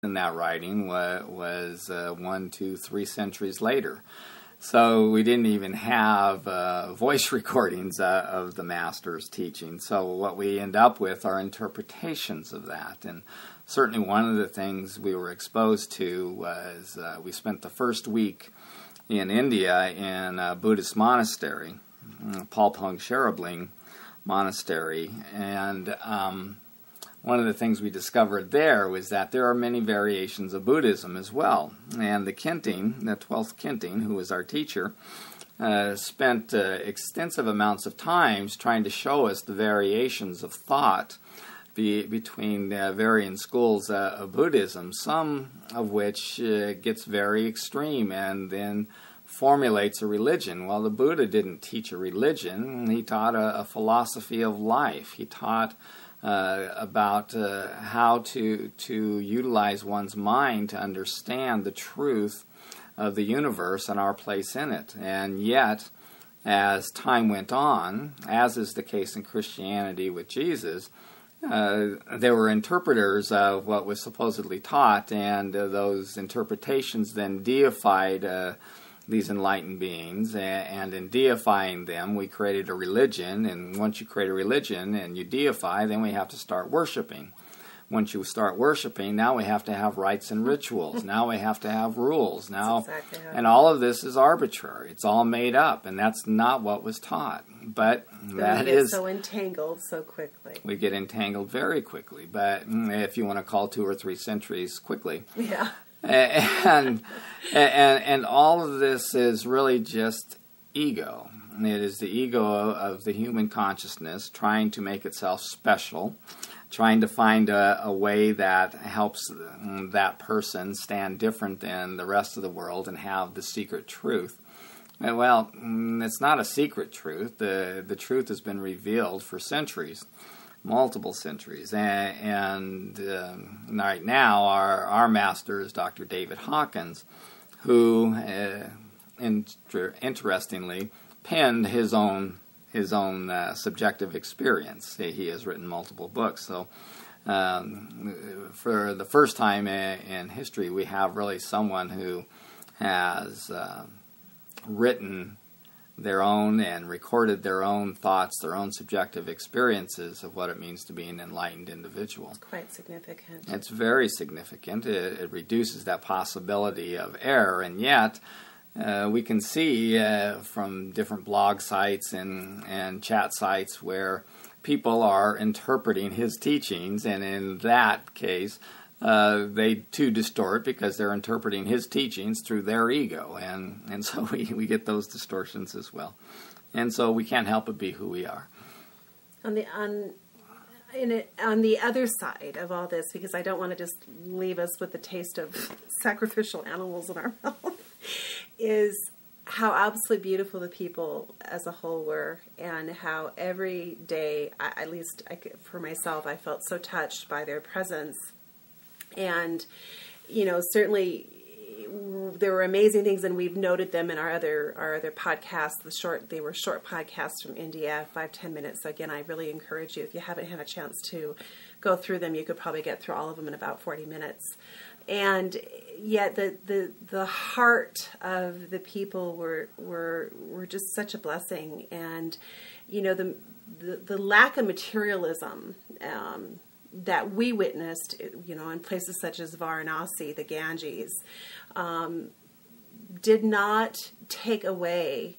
in that writing was 1, 2, 3 centuries later. So we didn't even have voice recordings of the master's teaching. So what we end up with are interpretations of that. And certainly one of the things we were exposed to was we spent the first week in India in a Buddhist monastery, Palpong Sherabling Monastery. And one of the things we discovered there was that there are many variations of Buddhism as well. And the Kinting, the 12th Kinting, who was our teacher, spent extensive amounts of time trying to show us the variations of thought between varying schools of Buddhism, some of which gets very extreme and then formulates a religion. Well, the Buddha didn't teach a religion. He taught a philosophy of life. He taught about how to utilize one's mind to understand the truth of the universe and our place in it. And yet, as time went on, as is the case in Christianity with Jesus, there were interpreters of what was supposedly taught, and those interpretations then deified these enlightened beings, and in deifying them, we created a religion, and once you create a religion and you deify, then we have to start worshiping. Once you start worshiping, now we have to have rites and rituals. Now we have to have rules. Now, exactly, and all of this is arbitrary. It's all made up, and that's not what was taught. But that is so entangled so quickly. We get entangled very quickly. But if you want to call 2 or 3 centuries quickly, yeah. And all of this is really just ego. It is the ego of the human consciousness trying to make itself special, trying to find a way that helps that person stand different than the rest of the world and have the secret truth. Well, it's not a secret truth. The truth has been revealed for centuries. Multiple centuries, and right now our master is Dr. David Hawkins, who interestingly penned his own subjective experience. He has written multiple books, so for the first time in history, we have really someone who has written their own and recorded their own thoughts, their own subjective experiences of what it means to be an enlightened individual. It's quite significant. It's very significant. It reduces that possibility of error, and yet we can see from different blog sites and chat sites where people are interpreting his teachings, and in that case, they too distort because they're interpreting his teachings through their ego, and so we get those distortions as well, and so we can't help but be who we are. On the other side of all this, because I don't want to just leave us with the taste of sacrificial animals in our mouth, is how absolutely beautiful the people as a whole were, and how every day, at least for myself, I felt so touched by their presence. And, certainly there were amazing things, and we've noted them in our other podcasts. They were short podcasts from India, 5-10 minutes. So again, I really encourage you, if you haven't had a chance to go through them, you could probably get through all of them in about 40 minutes. And yet the heart of the people were just such a blessing, and the lack of materialism that we witnessed, in places such as Varanasi, the Ganges, did not take away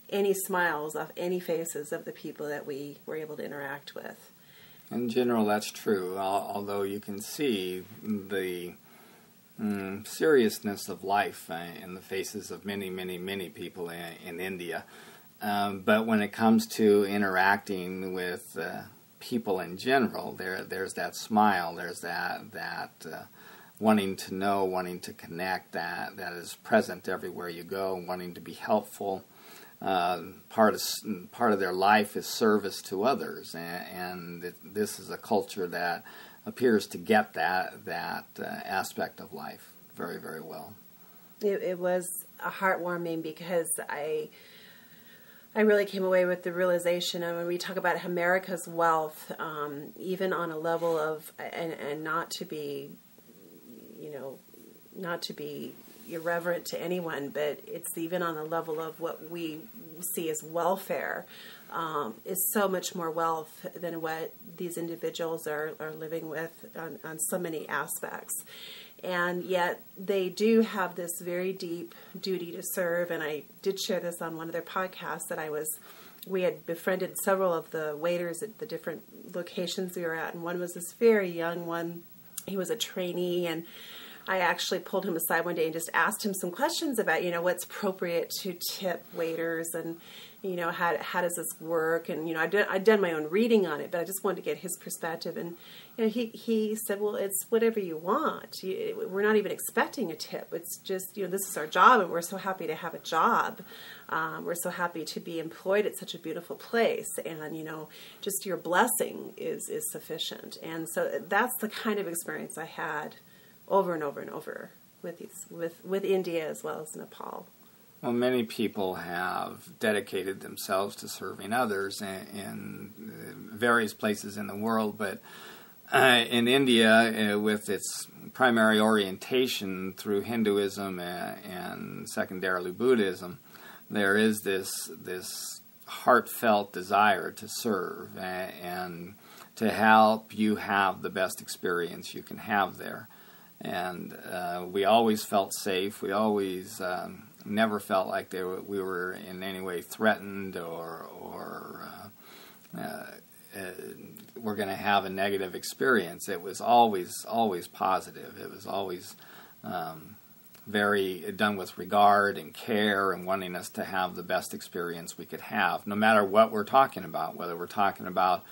any smiles off any faces of the people that we were able to interact with. In general, that's true, although you can see the seriousness of life in the faces of many, many, many people in India. But when it comes to interacting with people in general, there's that smile, there's that wanting to know, wanting to connect, that is present everywhere you go, wanting to be helpful. Part of their life is service to others, and this is a culture that appears to get that aspect of life very, very well. It was a heartwarming, because I really came away with the realization of, when we talk about America's wealth, even on a level of, and not to be, not to be irreverent to anyone, but it's even on the level of what we see as welfare, is so much more wealth than what these individuals are living with on so many aspects. And yet they do have this very deep duty to serve. And I did share this on one of their podcasts that we had befriended several of the waiters at the different locations we were at. And one was this very young one. He was a trainee, and I actually pulled him aside one day and just asked him some questions about, what's appropriate to tip waiters, and, how does this work? And, I'd done my own reading on it, but I just wanted to get his perspective. And, he said, well, it's whatever you want. We're not even expecting a tip. It's just, this is our job, and we're so happy to have a job. We're so happy to be employed at such a beautiful place. And, just your blessing is sufficient. And so that's the kind of experience I had over and over and over with India as well as Nepal. Well, many people have dedicated themselves to serving others in various places in the world, but in India, with its primary orientation through Hinduism and secondarily Buddhism, there is this heartfelt desire to serve and to help you have the best experience you can have there. And we always felt safe. We always never felt like we were in any way threatened or we're going to have a negative experience. It was always positive. It was always very done with regard and care and wanting us to have the best experience we could have, no matter what we're talking about, whether we're talking about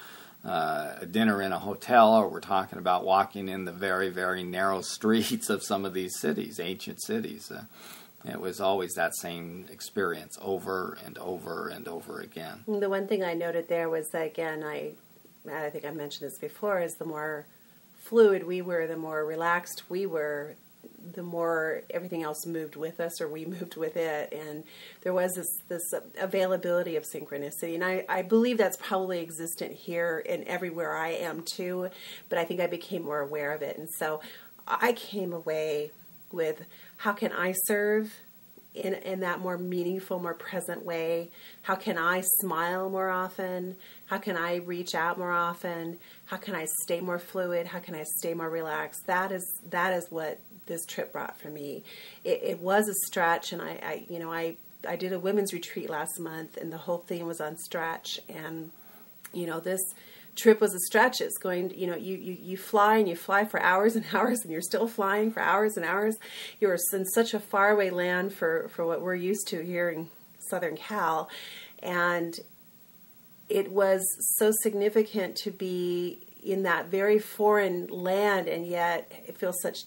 a dinner in a hotel, or we're talking about walking in the very, very narrow streets of some of these cities, ancient cities. It was always that same experience over and over and over again. The one thing I noted there was that, again, I think I mentioned this before, is the more fluid we were, the more relaxed we were, the more everything else moved with us, or we moved with it. And there was this availability of synchronicity. And I believe that's probably existent here and everywhere I am too, but I think I became more aware of it. And so I came away with, how can I serve in that more meaningful, more present way? How can I smile more often? How can I reach out more often? How can I stay more fluid? How can I stay more relaxed? That is what this trip brought for me. It was a stretch, and I did a women's retreat last month, and the whole thing was on stretch. And this trip was a stretch. It's going, you fly, and you fly for hours and hours, and you're still flying for hours and hours. You're in such a faraway land for what we're used to here in Southern Cal, and it was so significant to be in that very foreign land, and yet it feels such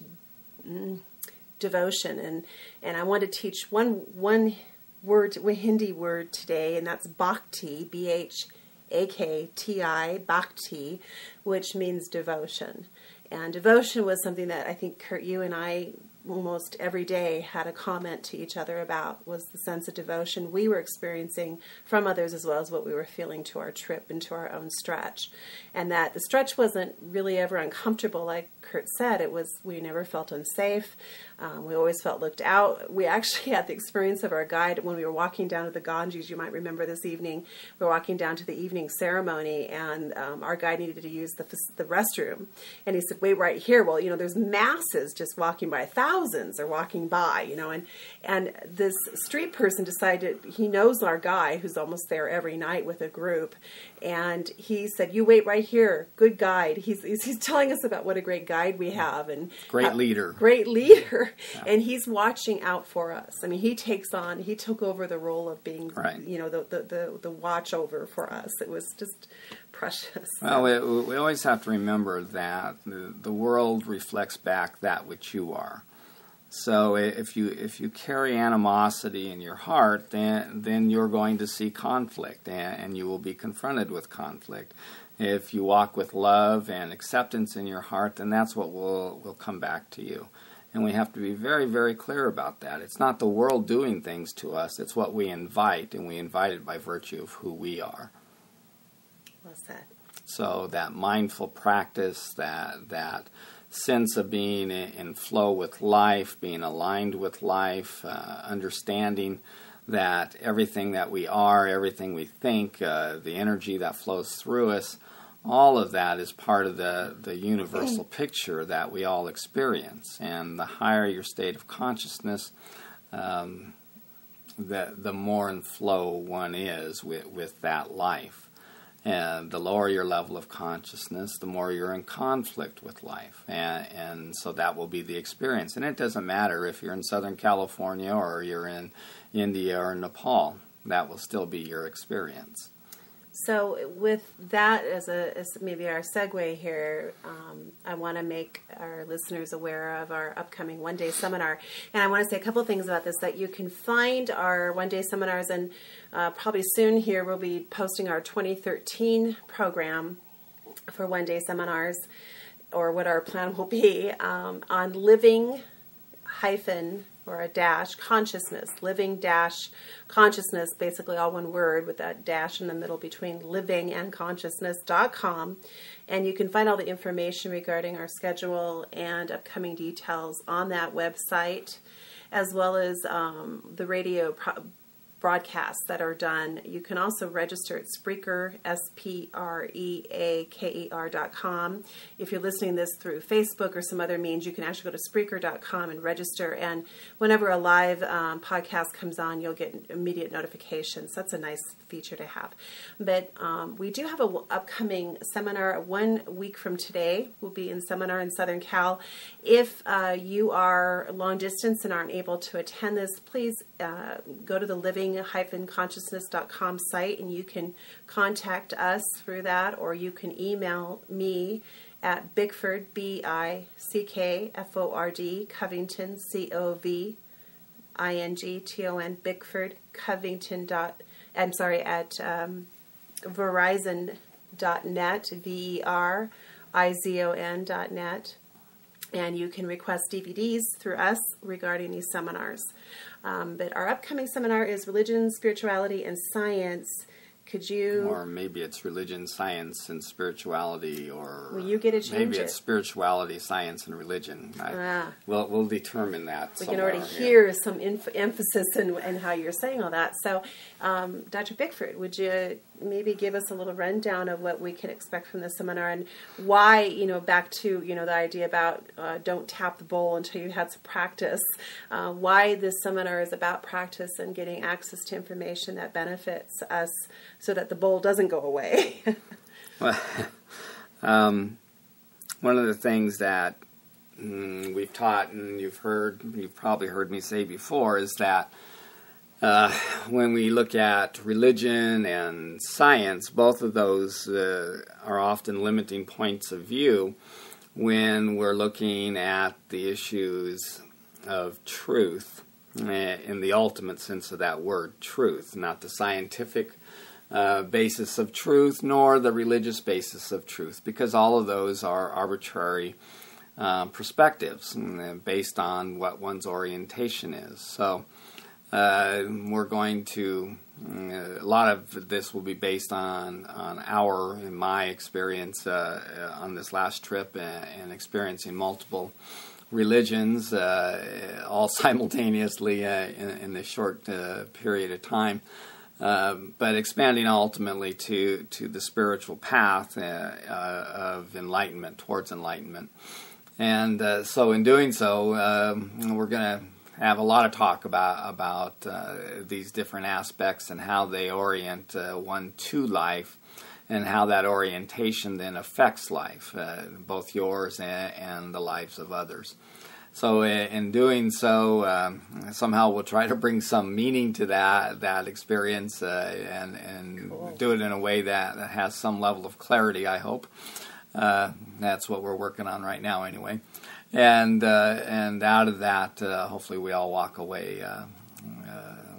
devotion. And I want to teach one word, a Hindi word today, and that's bhakti, BHAKTI, bhakti, which means devotion. And devotion was something that I think, Kurt, you and I almost every day had a comment to each other about, was the sense of devotion we were experiencing from others, as well as what we were feeling to our trip and to our own stretch. And that the stretch wasn't really ever uncomfortable, like Kurt said. We never felt unsafe. We always felt looked out. We actually had the experience of our guide when we were walking down to the Ganges. You might remember this evening. We were walking down to the evening ceremony, and our guide needed to use the restroom. And he said, wait right here. Well, there's masses just walking by. Thousands are walking by, and this street person decided, he knows our guy who's almost there every night with a group, and he said, you wait right here. Good guide. He's telling us about what a great guide we have, and great leader. Yeah. And he's watching out for us. I mean, he took over the role of being, right, the watch over for us. It was just precious. Well, we always have to remember that the world reflects back that which you are. So if you carry animosity in your heart, then you're going to see conflict, and you will be confronted with conflict. If you walk with love and acceptance in your heart, then that's what will come back to you. And we have to be very, very clear about that. It's not the world doing things to us. It's what we invite, and we invite it by virtue of who we are. Well said. So that mindful practice, that sense of being in flow with life, being aligned with life, understanding that everything that we are, everything we think, the energy that flows through us, all of that is part of the universal picture that we all experience. And the higher your state of consciousness, the more in flow one is with that life. And the lower your level of consciousness, the more you're in conflict with life. And so that will be the experience. And it doesn't matter if you're in Southern California or you're in India or Nepal. That will still be your experience. So with that as maybe our segue here, I want to make our listeners aware of our upcoming one-day seminar. And I want to say a couple of things about this, that you can find our one-day seminars, and probably soon here we'll be posting our 2013 program for one-day seminars, or what our plan will be, on living consciousness, living consciousness, basically all one word with that dash in the middle between living and consciousness.com. And you can find all the information regarding our schedule and upcoming details on that website, as well as the radio broadcasts that are done. You can also register at Spreaker, Spreaker.com. If you're listening this through Facebook or some other means, you can actually go to Spreaker.com and register. And whenever a live podcast comes on, you'll get immediate notifications. That's a nice feature to have. But we do have an upcoming seminar 1 week from today. We'll be in seminar in Southern Cal. If you are long distance and aren't able to attend this, please go to the living-consciousness.com site, and you can contact us through that, or you can email me at Bickford, Bickford, Covington, Covington, Bickford, Covington at Verizon.net, verizon.net. And you can request DVDs through us regarding these seminars. But our upcoming seminar is Religion, Spirituality, and Science. Could you... Or maybe it's religion, science, and spirituality, or... Well, you get to change maybe it's spirituality, science, and religion. We'll determine that. We can already hear some emphasis in how you're saying all that. So, Dr. Bickford, would you maybe give us a little rundown of what we can expect from the seminar, and why, back to, the idea about don't tap the bowl until you've had some practice, why this seminar is about practice and getting access to information that benefits us so that the bowl doesn't go away. Well, one of the things that we've taught, and you've probably heard me say before, is that when we look at religion and science, both of those are often limiting points of view when we're looking at the issues of truth, in the ultimate sense of that word, truth, not the scientific basis of truth, nor the religious basis of truth, because all of those are arbitrary perspectives based on what one's orientation is. So we're going to, a lot of this will be based on in my experience on this last trip and experiencing multiple religions all simultaneously in this short period of time. But expanding ultimately to the spiritual path of enlightenment, towards enlightenment. And so in doing so, we're going to have a lot of talk about these different aspects and how they orient one to life, and how that orientation then affects life, both yours and the lives of others. So in doing so, somehow we'll try to bring some meaning to that experience and cool. Do it in a way that has some level of clarity, I hope. That's what we're working on right now anyway. And out of that, hopefully we all walk away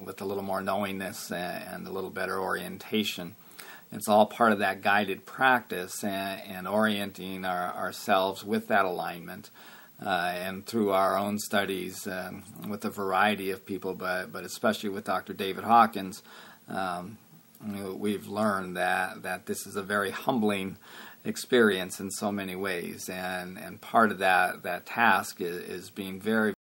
with a little more knowingness and a little better orientation. It's all part of that guided practice and orienting ourselves with that alignment. And through our own studies with a variety of people, but especially with Dr. David Hawkins, we've learned that this is a very humbling experience in so many ways, and part of that task is being very,